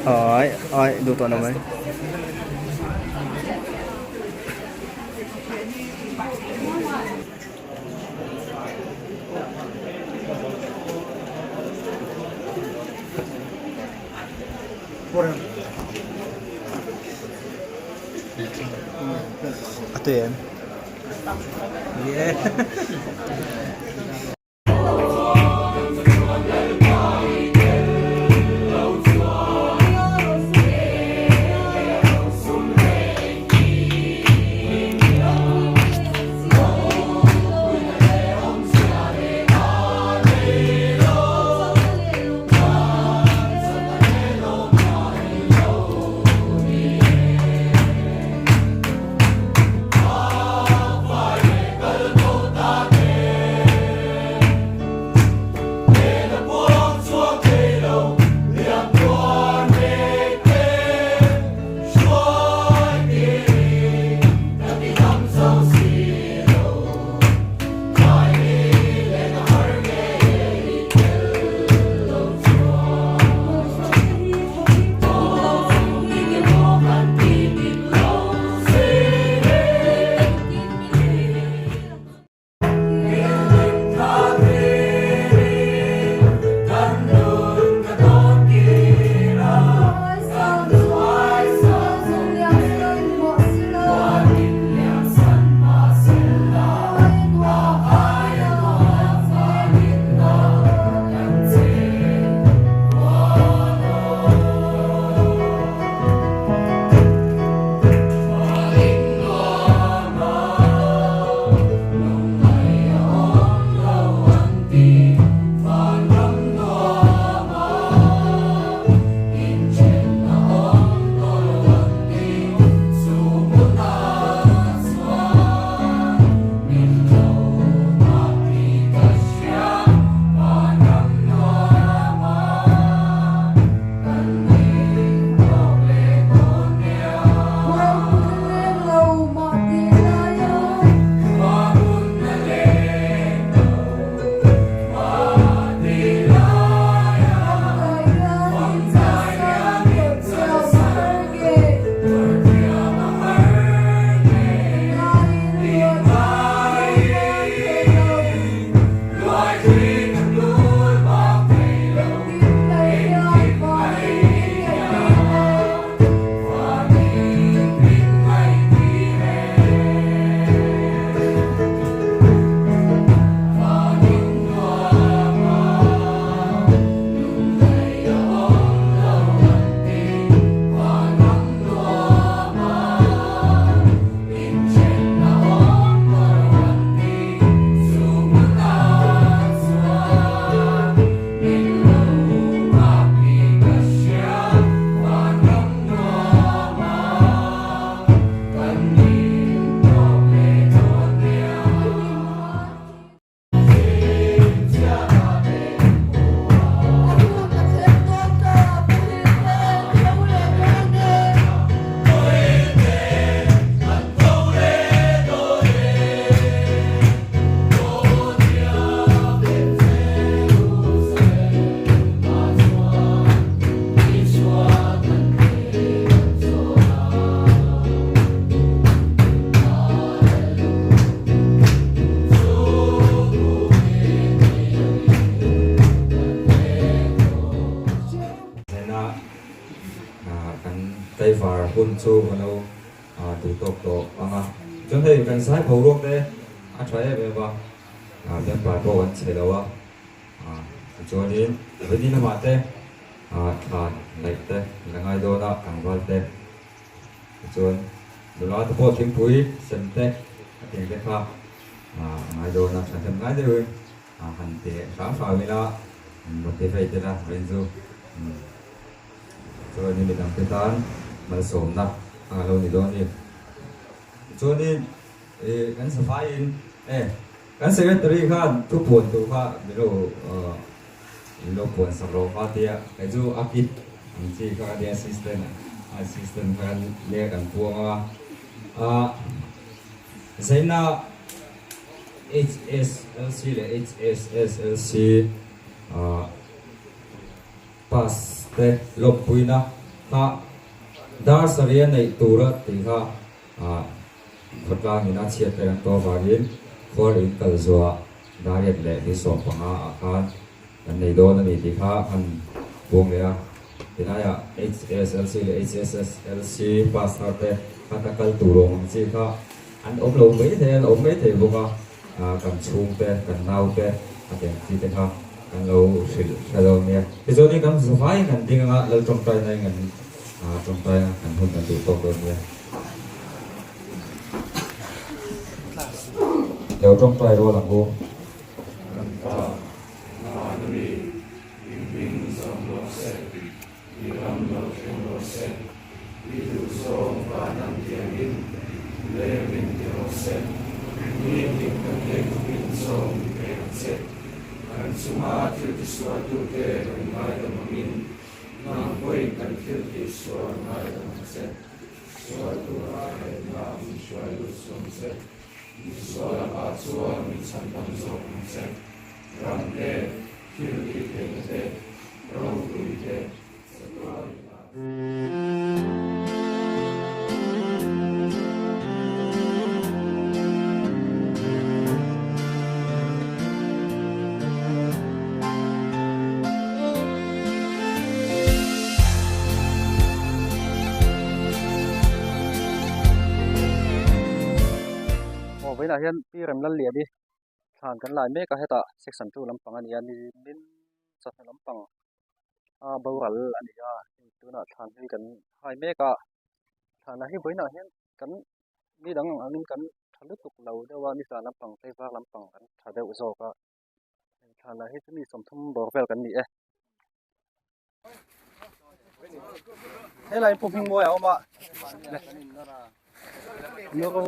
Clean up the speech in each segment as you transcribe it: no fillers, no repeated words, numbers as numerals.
Ôi, đủ tuổi nào mấy? Ito yan. Yeah. tây phà hun chu mano tu tok to anga chon hei kan sai phau rok te a thai be ba ben pa ko an che lawa chonin vedina ma te than lai te langai do na kangwal te chon dula to po thing pui sem te ting te kha ngai do na san ngai de han te sa fa vela mo te fai te na renzo cho nên mình làm cái tan mà sớm nè lâu thì đó đi cho nên cái sản phẩm cái secretary khan thu buồn thu pha bilo buồn sắp rồi pha tia cái chú akit anh chị các cái assistant khan lêกันพวงใช่นะ HSLC le HSSLC pass te lop pui na ha dar saria nei tura ti kha khotlang ina chiat te to varin khol in kal zwa dariat le hi som panga akhan kan nei do na ni ti kha an buông le tinaya HSLC le HSSLC pass te kha kal turong chi kha an om lo mấy thế om mấy thế buông kan chung te kan nau te aten chi te kha kan lo shalo ne ti zo ni kan zufai kan dinga lo trong tai nai ngan trong tai kan hun kan tu tok do ne leo trong tai ro lang bu với là hiện pi rem lăn lìa đi thàn kan lai me ka heta section 2 lampang ani ani min chat lampang bawral ani ya tu na thàn hi kan hai me ka thàn na hi boina hian kan mi dang angin kan thalu tuk lo dewa ni sa lampang teiwa lampang kan thadeu zo ka thàn na hi chu mi som thum bor vel kan ni e he lai pu phing mo ya ma no ko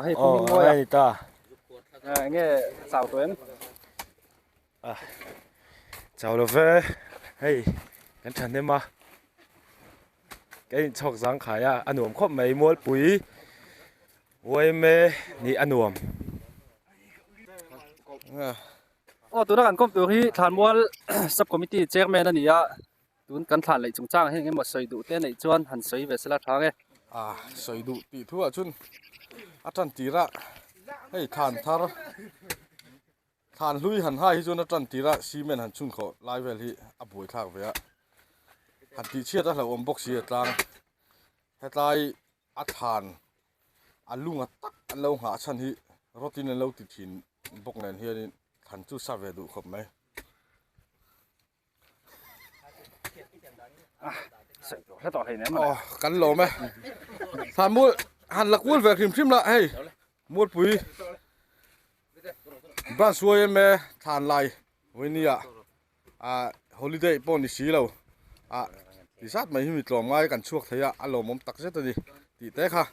hay không mua ai ta nghe xào tụi em chào lo về hey cái thằng này mà cái chọc răng khai anh uống khóc mấy muỗng bùi ôi mẹ ni anh uống tụi nó ăn cơm tụi hi thàn mua subcommittee chairman anh nhá tụi cần thàn lại chúng trang hay cái một sợi đủ tên này chuan hẳn sợi về sẽ là thang ấy sợi đủ tỷ thua chun atan tira hey than lui han hai chun atan tira cement han chun kho lai vel hi aboi thak ve han ti chiat a lo om box hi tlang hetlai a than alunga tak an lo nga chan hi rotin an lo ti thin bok nen hi ni than chu sa ve du khop mai hết tỏi này mà cắn lỗ mày thàn mua hàn lạc quân về kìm chim lại hay mua bùi ban xuôi em thàn lại với nia holiday bọn đi xí lâu thì sát mấy mình lòm ngay cắn chuột thấy lòm mắm tắc rất là gì thì té ha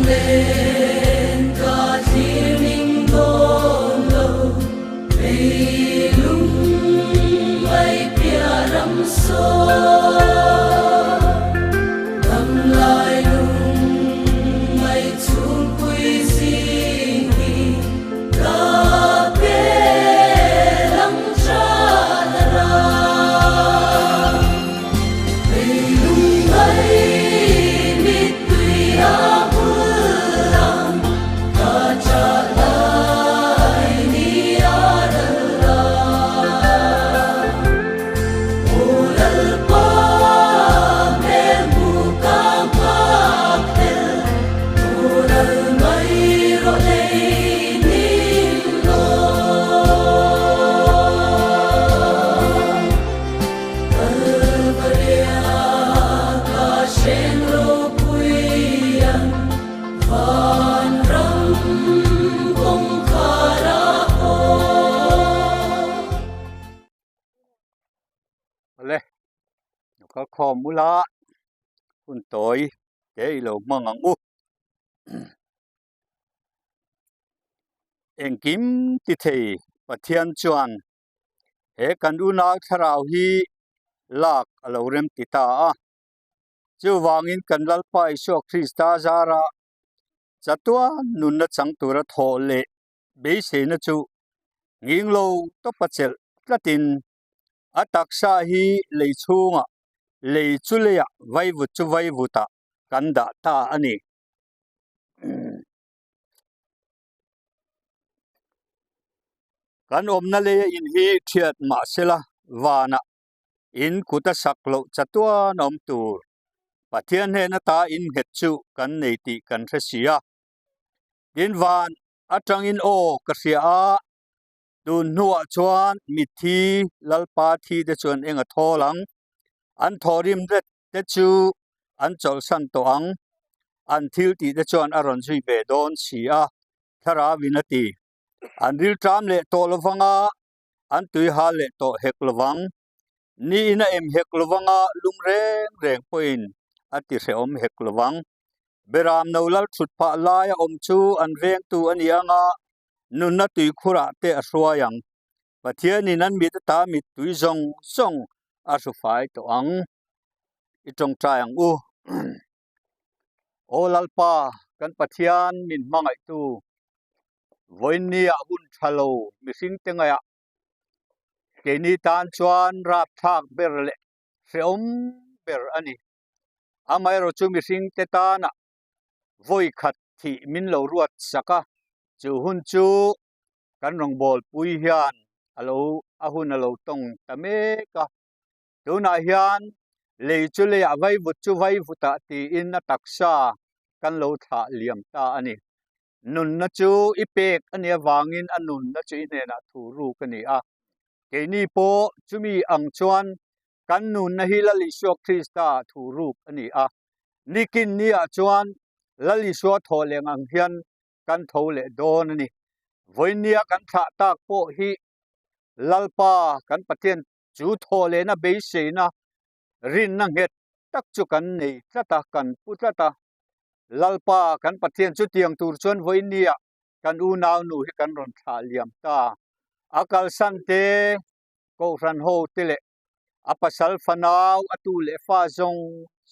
lên ca chiêng ninh đôn lâu vì lung bay bia rắm xô cầm lại lung mây chuông quy xin đi cà phê lăng tra ra vì lung bay mít tùy có khom mula hun toy ke lo mangang u engkim ti thei pathian chuan he kan una tharau hi lak alo rem ti ta a chu wangin kan lalpa isu Krista zara chatua nun na chang tura tho le be se na chu nging lo to pachel tlatin ataksa hi leichunga leichuleya vai vu chu vai vuta kanda ta ani kan omna le in hi thiat ma sela wana in kuta saklo chatua nom tur pathian he na ta in het chu kan nei ti kan thresia din van atang in o ka sia a tun nuwa chuan mithi lalpa thi de chuan enga tholang an thorim ret te chu an chol san to ang an thil ti de chuan aron zui be don sia thara vinati an ril tram le to lovanga an tui ha le to hek lovang ni na em hek lovanga lungreng reng poin ati se om hek lovang beram no lal thut pha lai om chu an veng tu ani anga nun na tui khura te a hruayang pathian in an mi ta mi tui zong song a su fai to ang I tong tryang u o lalpa kan pathian min mangai tu voinia hun thalo mi sing tengaya ke ni tan chuan rap thak ber le se om ber ani amai ro chu mi sing te ta na voi khat thi min lo ruat saka chu hun chu kan rong bol pui hian alo a hun alo tong tameka tuna hian lei chu le avai vut chu vai vuta ti in na taksa kan lo tha liam ta ani nun na chu ipek ani awangin anun na chu ine na thu ru kani a ke ni po chumi ang chuan kan nun na hi lali sho Krista thu ru ani a nikin ni a chuan lali sho tho leng ang hian kan tho le don ani voinia kan tha tak po hi lalpa kan pathian chu tho le na be se na rin na het tak chu kan nei tlata kan putlata lalpa kan pathian chu tiang tur chuan voinia kan u naw nu hi kan ron tha liam ta akal san te ko ran ho te le apasal fanau atu le fa zong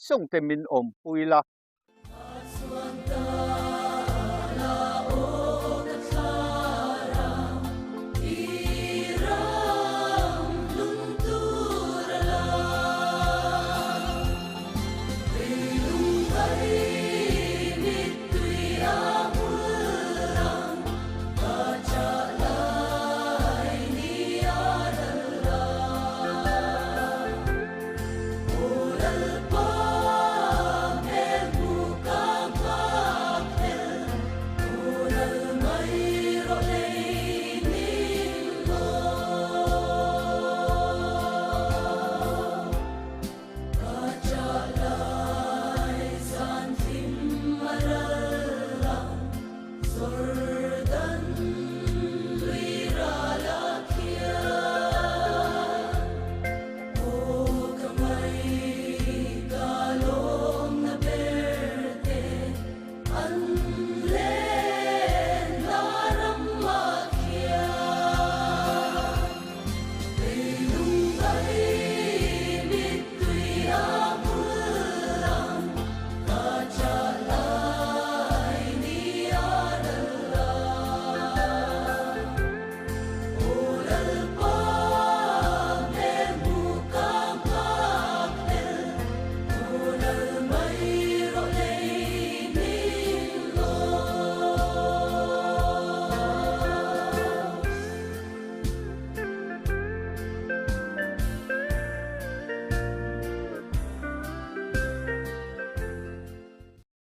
song te min om puila